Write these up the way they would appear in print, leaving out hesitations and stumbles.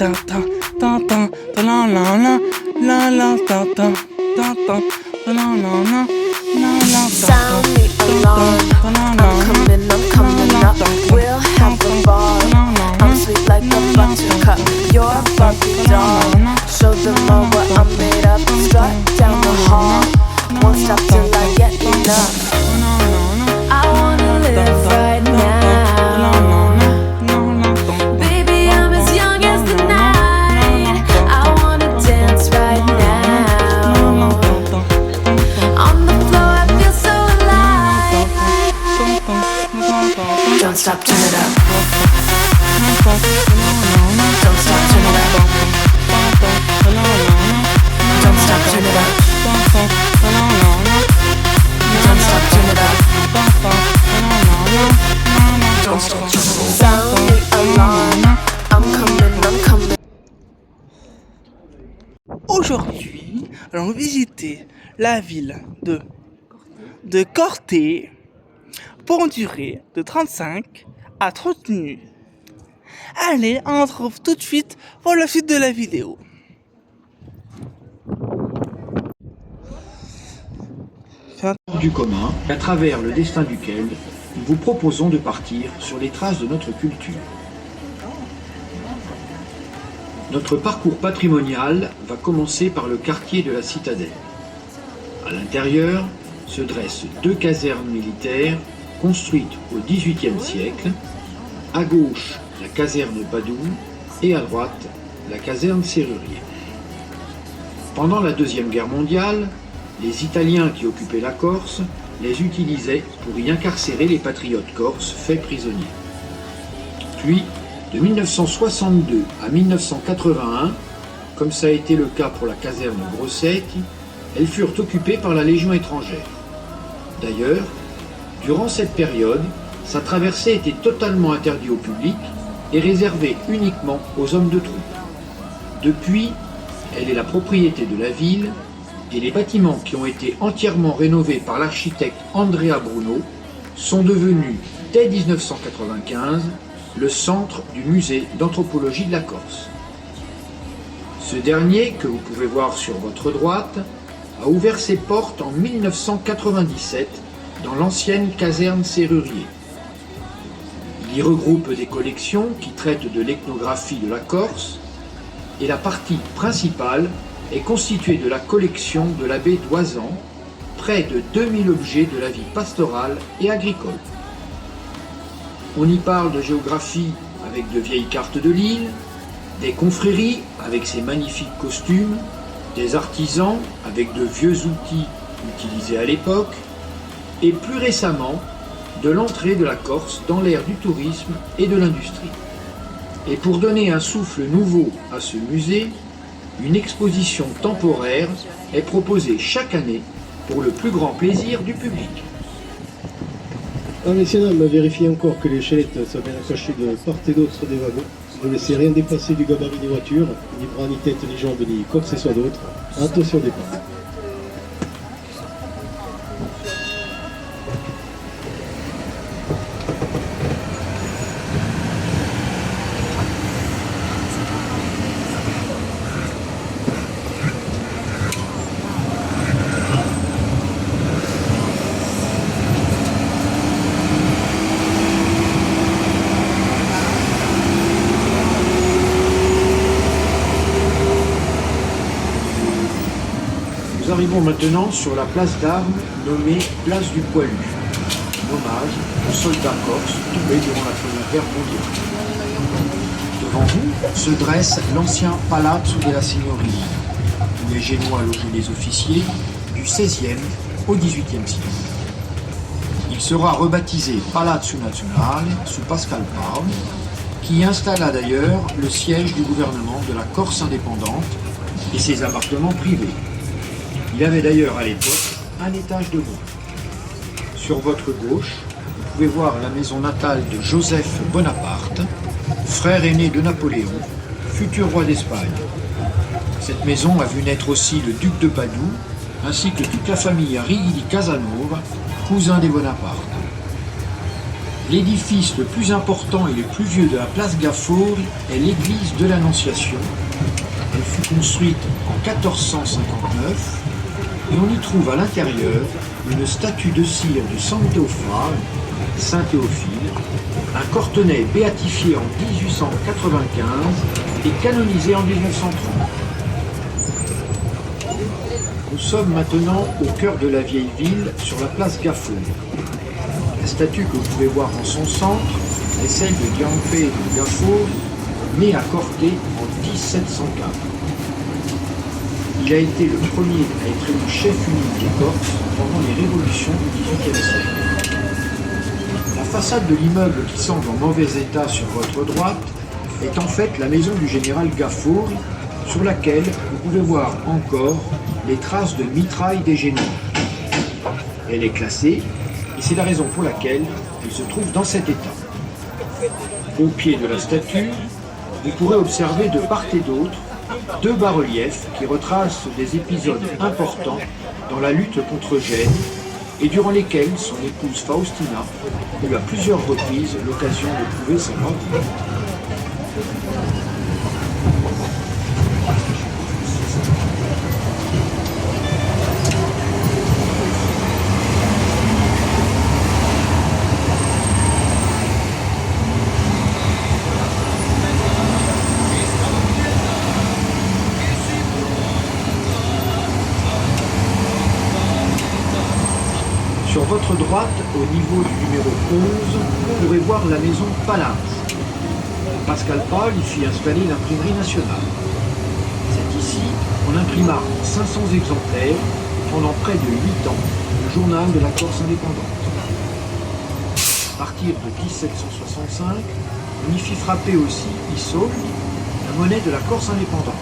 ta ta ta ta ta la la la la la ta ta ta ta ta la la la la la Sound the alarm. I'm coming up. We'll have a ball. I'm sweet like a buttercup. You're a Barbie doll. Show them all what I'm made of. Strut down the hall. Won't stop till I get enough. I wanna live right now. Baby, I'm as young as the night. I wanna dance right now. On the floor, I feel so alive. Don't stop, turn it up. Don't stop, turn it up. Don't stop, turn it up. Don't stop, turn it up. Don't stop, turn it up. Sound the alarm. I'm coming. Aujourd'hui, allons visiter la ville de Corté pour une durée de 35 à 30 minutes. Allez, on se retrouve tout de suite pour la suite de la vidéo. Du commun, à travers le destin duquel nous vous proposons de partir sur les traces de notre culture. Notre parcours patrimonial va commencer par le quartier de la Citadelle. À l'intérieur se dressent deux casernes militaires construites au XVIIIe siècle. À gauche, la caserne Padoue et à droite, la caserne Serrurier. Pendant la Deuxième Guerre mondiale, les Italiens qui occupaient la Corse les utilisaient pour y incarcérer les patriotes corses faits prisonniers. Puis, de 1962 à 1981, comme ça a été le cas pour la caserne Grossetti, elles furent occupées par la Légion étrangère. D'ailleurs, durant cette période, sa traversée était totalement interdite au public et réservée uniquement aux hommes de troupe. Depuis, elle est la propriété de la ville et les bâtiments qui ont été entièrement rénovés par l'architecte Andrea Bruno sont devenus, dès 1995, le centre du musée d'anthropologie de la Corse. Ce dernier, que vous pouvez voir sur votre droite, a ouvert ses portes en 1997 dans l'ancienne caserne Serrurier. Il y regroupe des collections qui traitent de l'ethnographie de la Corse et la partie principale est constituée de la collection de l'abbé Doisan, près de 2000 objets de la vie pastorale et agricole. On y parle de géographie avec de vieilles cartes de l'île, des confréries avec ses magnifiques costumes, des artisans avec de vieux outils utilisés à l'époque, et plus récemment, de l'entrée de la Corse dans l'ère du tourisme et de l'industrie. Et pour donner un souffle nouveau à ce musée, une exposition temporaire est proposée chaque année pour le plus grand plaisir du public. Ah, messieurs, dames, vérifiez encore que les chaînettes soient bien accrochées de part et d'autre des wagons. Ne laissez rien dépasser du gabarit des voitures, ni bras, ni tête, ni jambes, ni quoi que ce soit d'autre. Attention au départ. Nous arrivons maintenant sur la place d'armes nommée place du Poilu, en hommage aux soldats corses tombés durant la Première Guerre mondiale. Devant vous se dresse l'ancien Palazzo della Signoria, où les Génois logeaient les officiers du XVIe au XVIIIe siècle. Il sera rebaptisé Palazzo Nazionale sous Pascal Paul, qui y installa d'ailleurs le siège du gouvernement de la Corse indépendante et ses appartements privés. Il avait d'ailleurs à l'époque un étage de haut. Sur votre gauche, vous pouvez voir la maison natale de Joseph Bonaparte, frère aîné de Napoléon, futur roi d'Espagne. Cette maison a vu naître aussi le duc de Padoue, ainsi que toute la famille Righi di Casanova, cousin des Bonaparte. L'édifice le plus important et le plus vieux de la place Gafford est l'église de l'Annonciation. Elle fut construite en 1459 et on y trouve à l'intérieur une statue de cire du Sanctophore, Saint Théophile, un Cortenay béatifié en 1895 et canonisé en 1930. Nous sommes maintenant au cœur de la vieille ville, sur la place Gafford. La statue que vous pouvez voir en son centre est celle de Giampe de Gafford, né à Corté en 1704. Il a été le premier à être élu chef unique des Corses pendant les révolutions du XVIIIe siècle. La façade de l'immeuble qui semble en mauvais état sur votre droite est en fait la maison du général Gafford, sur laquelle vous pouvez voir encore les traces de mitraille des Génois. Elle est classée et c'est la raison pour laquelle elle se trouve dans cet état. Au pied de la statue, vous pourrez observer de part et d'autre deux bas-reliefs qui retracent des épisodes importants dans la lutte contre Gênes et durant lesquels son épouse Faustina eut à plusieurs reprises l'occasion de prouver sa bravoure. Sur votre droite, au niveau du numéro 11, vous pourrez voir la maison Palinges. Pascal Paul y fit installer l'imprimerie nationale. C'est ici qu'on imprima 500 exemplaires pendant près de 8 ans le journal de la Corse indépendante. À partir de 1765, on y fit frapper aussi Issol, la monnaie de la Corse indépendante.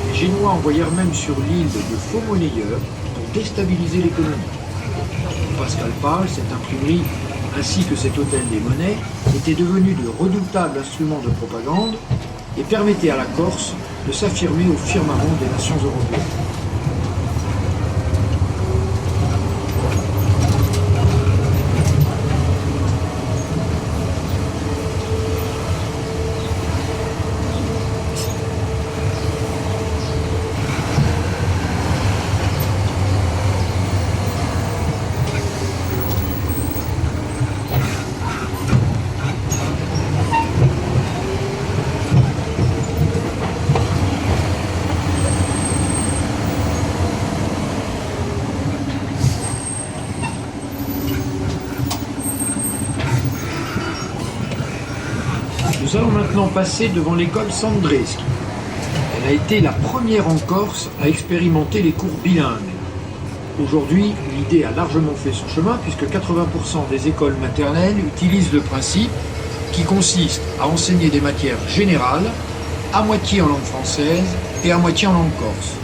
Les Génois envoyèrent même sur l'île de faux monnayeurs pour déstabiliser l'économie. Pascal Pal, cette imprimerie ainsi que cet hôtel des monnaies étaient devenus de redoutables instruments de propagande et permettaient à la Corse de s'affirmer au firmament des nations européennes. Nous allons maintenant passer devant l'école Sandreschi. Elle a été la première en Corse à expérimenter les cours bilingues. Aujourd'hui, l'idée a largement fait son chemin puisque 80% des écoles maternelles utilisent le principe qui consiste à enseigner des matières générales, à moitié en langue française et à moitié en langue corse.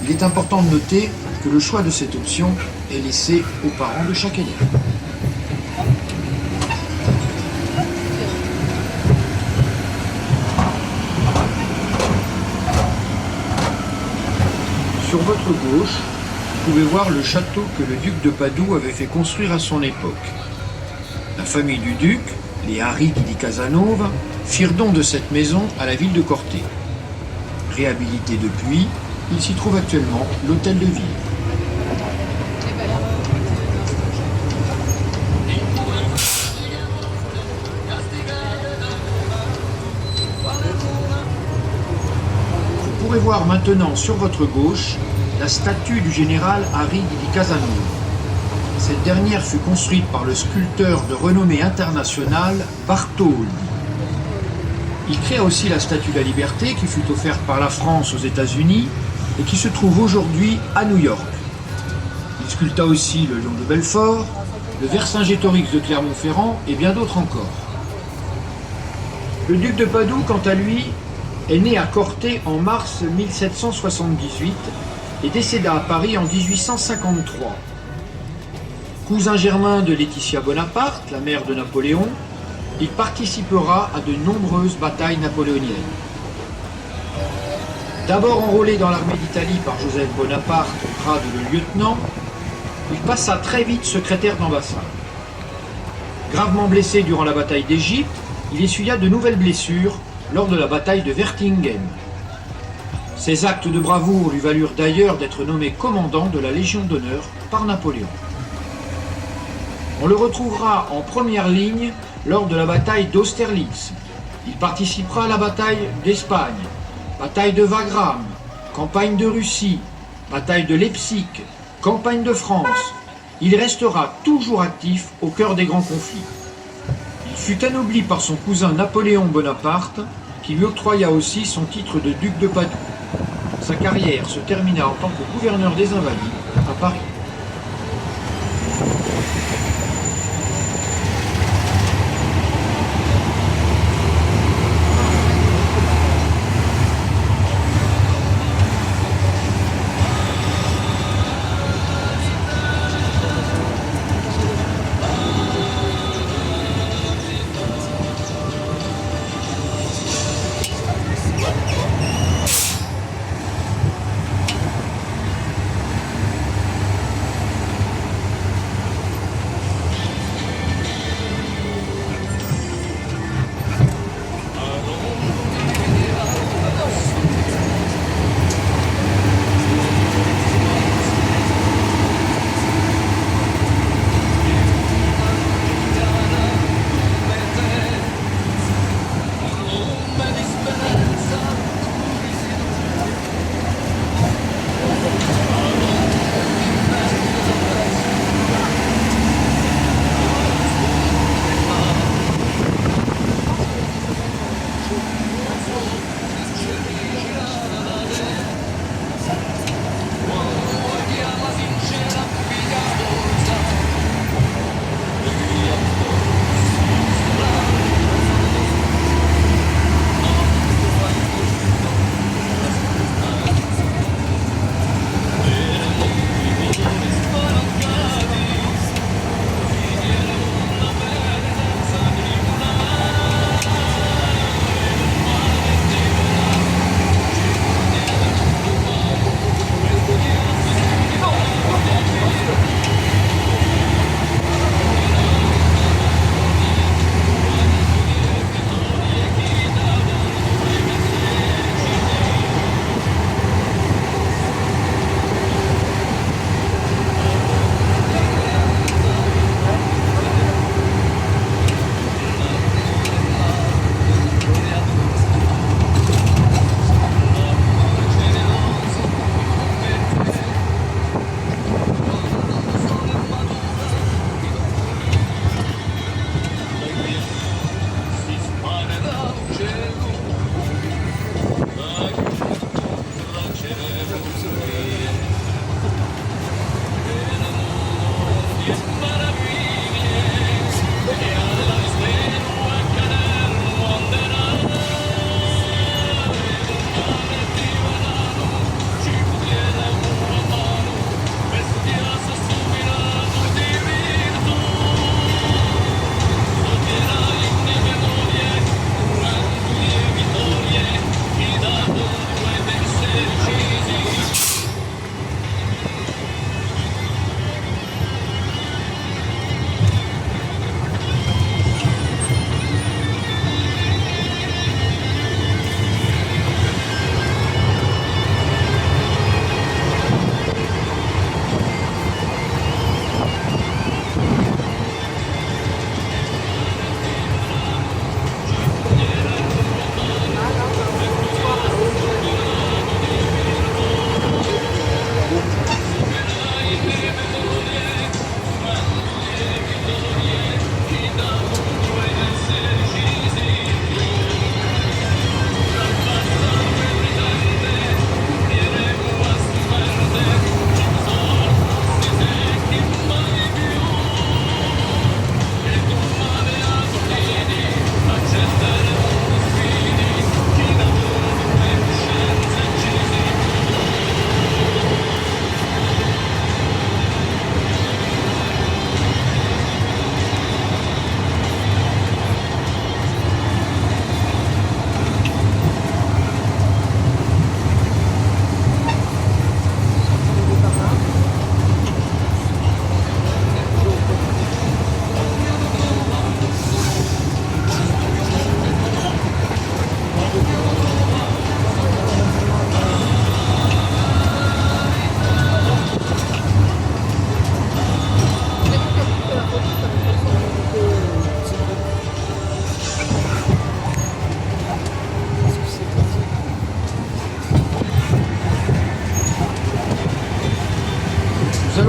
Il est important de noter que le choix de cette option est laissé aux parents de chaque élève. Sur votre gauche, vous pouvez voir le château que le duc de Padoue avait fait construire à son époque. La famille du duc, les Arrighi di Casanova, firent don de cette maison à la ville de Corté. Réhabilité depuis, il s'y trouve actuellement l'hôtel de ville. Vous pourrez voir maintenant sur votre gauche la statue du général Arrighi di Casanova. Cette dernière fut construite par le sculpteur de renommée internationale Bartholdi. Il créa aussi la statue de la Liberté qui fut offerte par la France aux États-Unis et qui se trouve aujourd'hui à New York. Il sculpta aussi le Lion de Belfort, le Vercingétorix de Clermont-Ferrand et bien d'autres encore. Le duc de Padoue, quant à lui, est né à Corté en mars 1778 et décéda à Paris en 1853. Cousin germain de Laetitia Bonaparte, la mère de Napoléon, il participera à de nombreuses batailles napoléoniennes. D'abord enrôlé dans l'armée d'Italie par Joseph Bonaparte au grade de lieutenant, il passa très vite secrétaire d'ambassade. Gravement blessé durant la bataille d'Égypte, il essuya de nouvelles blessures lors de la bataille de Wertingen. Ses actes de bravoure lui valurent d'ailleurs d'être nommé commandant de la Légion d'honneur par Napoléon. On le retrouvera en première ligne lors de la bataille d'Austerlitz. Il participera à la bataille d'Espagne, bataille de Wagram, campagne de Russie, bataille de Leipzig, campagne de France. Il restera toujours actif au cœur des grands conflits. Il fut anobli par son cousin Napoléon Bonaparte, qui lui octroya aussi son titre de duc de Padoue. Sa carrière se termina en tant que gouverneur des Invalides à Paris.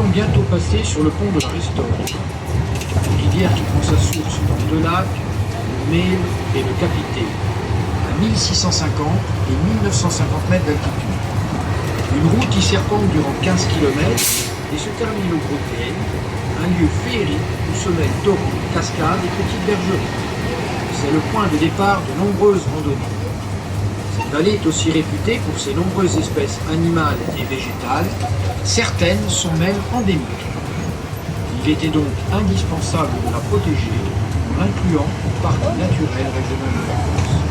allons bientôt passer sur le pont de la Restone, une rivière qui prend sa source dans deux lacs, le Mail et le Capité, à 1650 et 1950 mètres d'altitude. Une route y serpente durant 15 km et se termine au Grotel, un lieu féerique où se mêlent torrents, cascades et petites bergeries. C'est le point de départ de nombreuses randonnées. Cette vallée est aussi réputée pour ses nombreuses espèces animales et végétales, certaines sont même endémiques. Il était donc indispensable de la protéger en l'incluant au parc naturel régional de la France.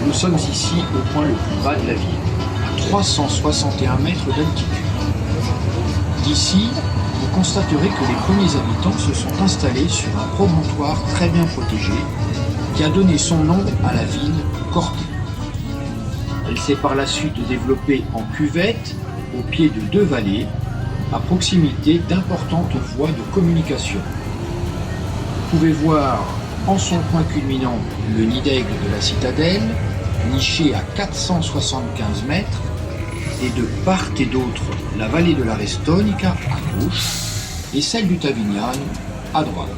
Nous sommes ici au point le plus bas de la ville, à 361 mètres d'altitude. D'ici, vous constaterez que les premiers habitants se sont installés sur un promontoire très bien protégé qui a donné son nom à la ville Corté. Elle s'est par la suite développée en cuvette au pied de deux vallées, à proximité d'importantes voies de communication. Vous pouvez voir en son point culminant le nid d'aigle de la citadelle, niché à 475 mètres, et de part et d'autre la vallée de la Restonica à gauche et celle du Tavignane à droite.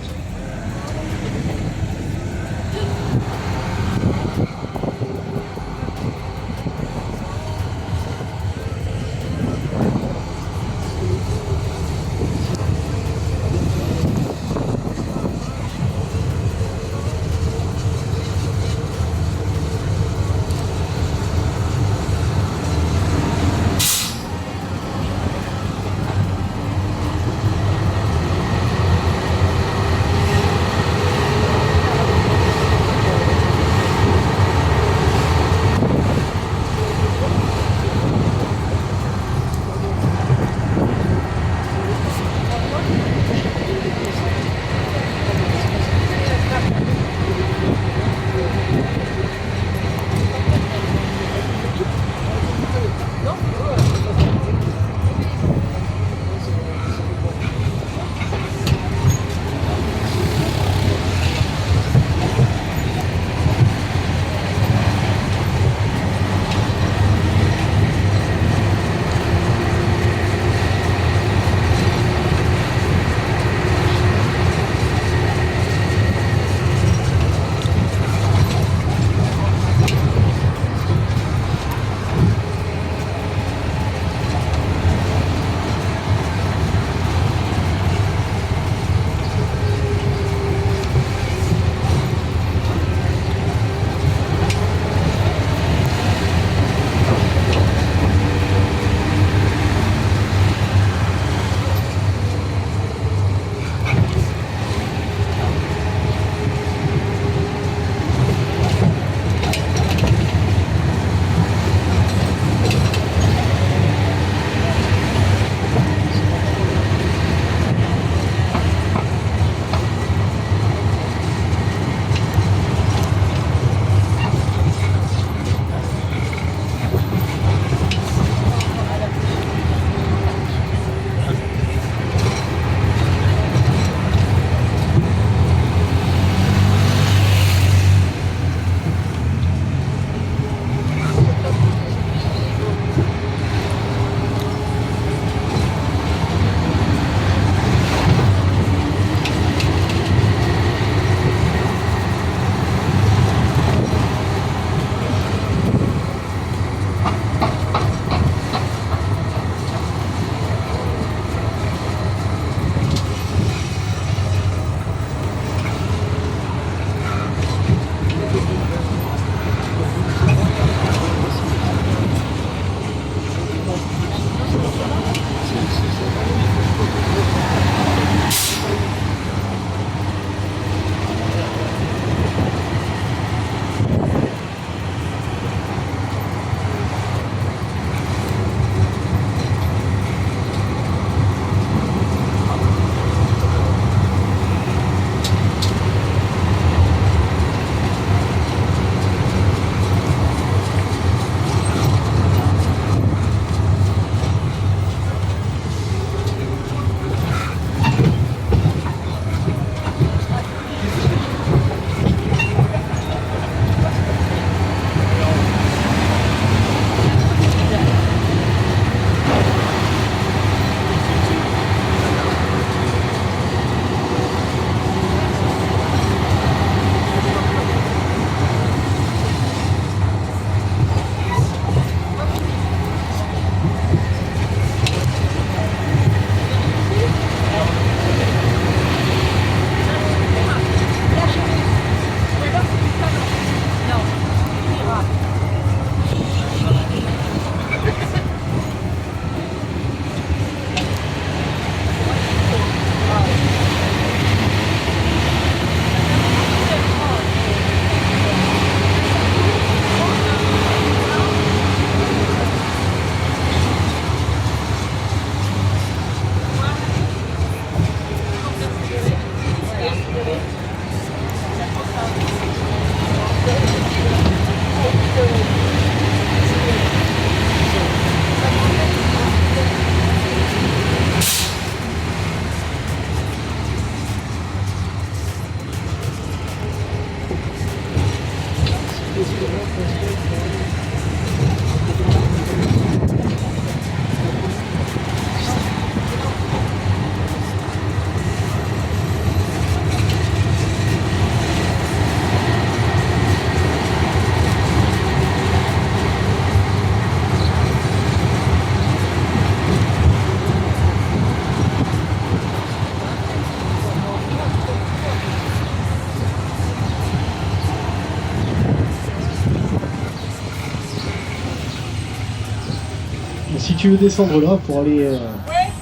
Et si tu veux descendre là pour aller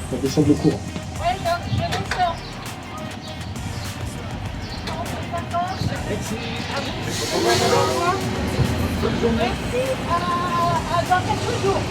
pour descendre le cours. Ouais, je descends. Merci, à dans quelques jours.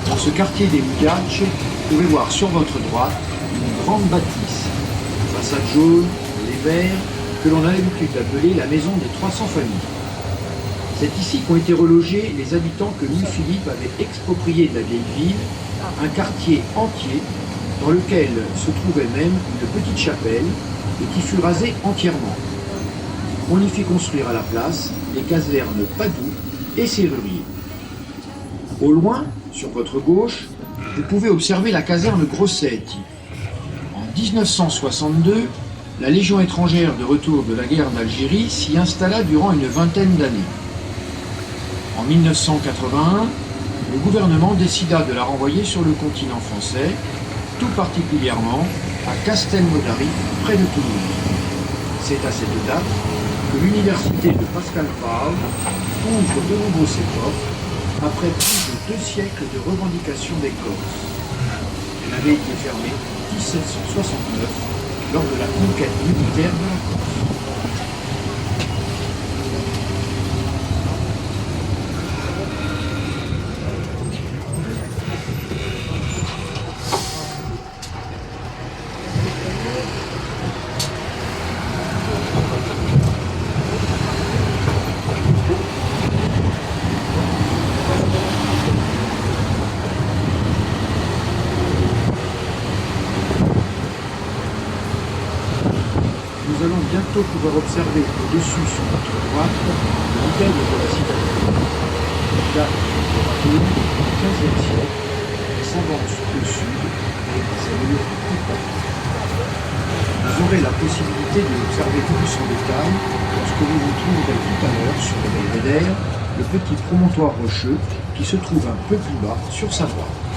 Dans ce quartier des Mugace, vous pouvez voir sur votre droite une grande bâtisse, façade jaune, les verts, que l'on a l'habitude d'appeler la maison des 300 familles. C'est ici qu'ont été relogés les habitants que Louis-Philippe avait expropriés de la vieille ville, un quartier entier dans lequel se trouvait même une petite chapelle et qui fut rasée entièrement. On y fit construire à la place les casernes Padoue et Serrurier. Au loin, sur votre gauche, vous pouvez observer la caserne Grossetti. En 1962, la Légion étrangère de retour de la guerre d'Algérie s'y installa durant une vingtaine d'années. En 1981, le gouvernement décida de la renvoyer sur le continent français, tout particulièrement à Castelnaudary, près de Toulouse. C'est à cette date que l'université de Pascal Pau ouvre de nouveau ses portes après plus de 2 siècles de revendication des Corses. Elle avait été fermée en 1769 lors de la conquête militaire de la Corse. Nous allons bientôt pouvoir observer au-dessus sur notre droite le modèle de la citadelle. Il date du XVe siècle et s'avance au sud avec ses murs tout pâles. Vous aurez la possibilité de l'observer plus en détail lorsque vous vous trouverez tout à l'heure sur le belvédère, le petit promontoire rocheux qui se trouve un peu plus bas sur sa droite.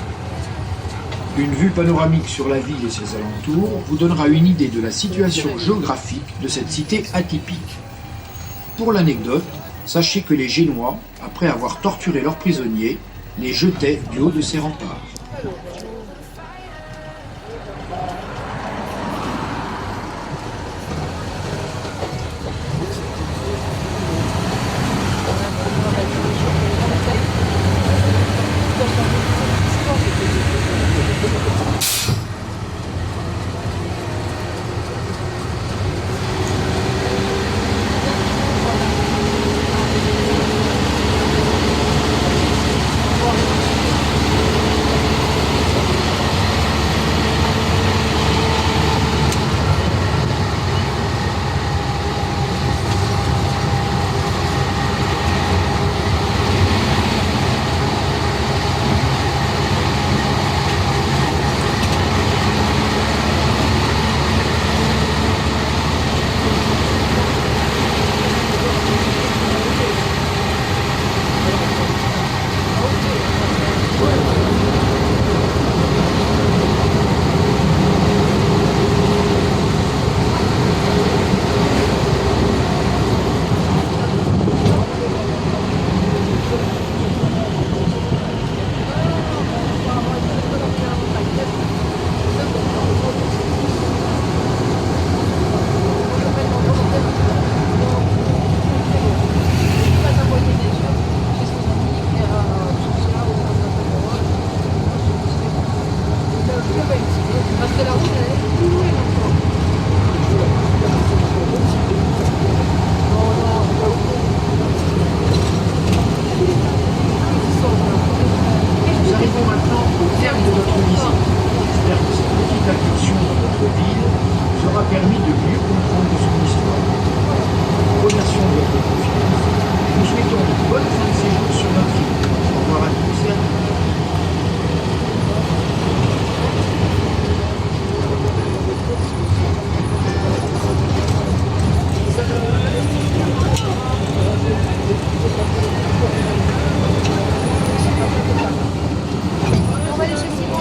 Une vue panoramique sur la ville et ses alentours vous donnera une idée de la situation géographique de cette cité atypique. Pour l'anecdote, sachez que les Génois, après avoir torturé leurs prisonniers, les jetaient du haut de ces remparts. mieux comprendre son histoire. Nous remercions de votre confiance et nous souhaitons de bonnes fins de séjour sur notre île. Au revoir à tous et à toutes. On va aller chez Simon.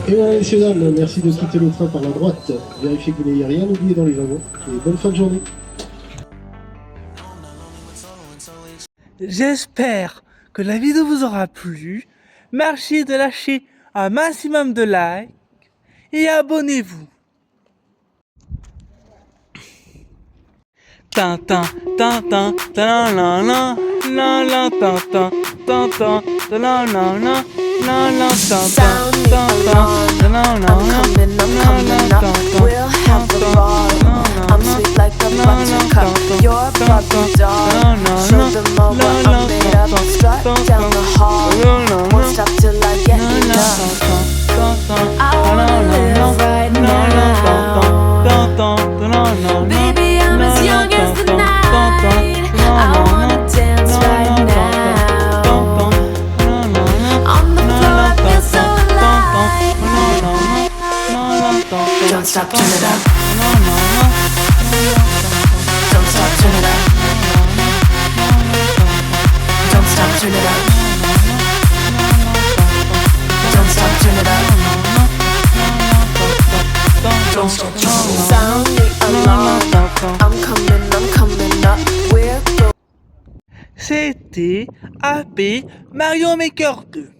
Et voilà, messieurs, dames, merci de quitter le train par la droite. Vérifiez que vous n'ayez rien oublié dans les wagons. Et bonne fin de journée. J'espère que la vidéo vous aura plu. Merci de lâcher un maximum de likes et abonnez-vous. Tintin, tintin, ta la la la la tintin, tintin, ta la la la la la Sound the tintin, alarm. I'm coming up. We'll have a ball. I'm sweet like a buttercup. You're a Barbie doll. Show them all what I'm made of. Strut down the hall. Won't stop till I get enough. I wanna live right now. Baby, I'm as young as the night. I wanna dance right now. On the floor, I feel so alive. Don't stop, turn it up. Don't stop, turn it up. Don't stop, turn it up. Don't stop, turn it up. Don't stop, turn it up. Sound the alarm. I'm coming up. We're going. C'était AP Mario Maker 2.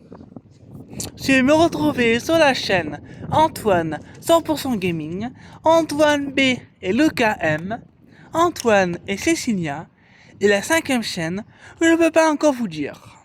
Si vous me retrouvez sur la chaîne Antoine 100% Gaming, Antoine B et Lucas M, Antoine et Cécilia, et la 5e chaîne, je ne peux pas encore vous dire.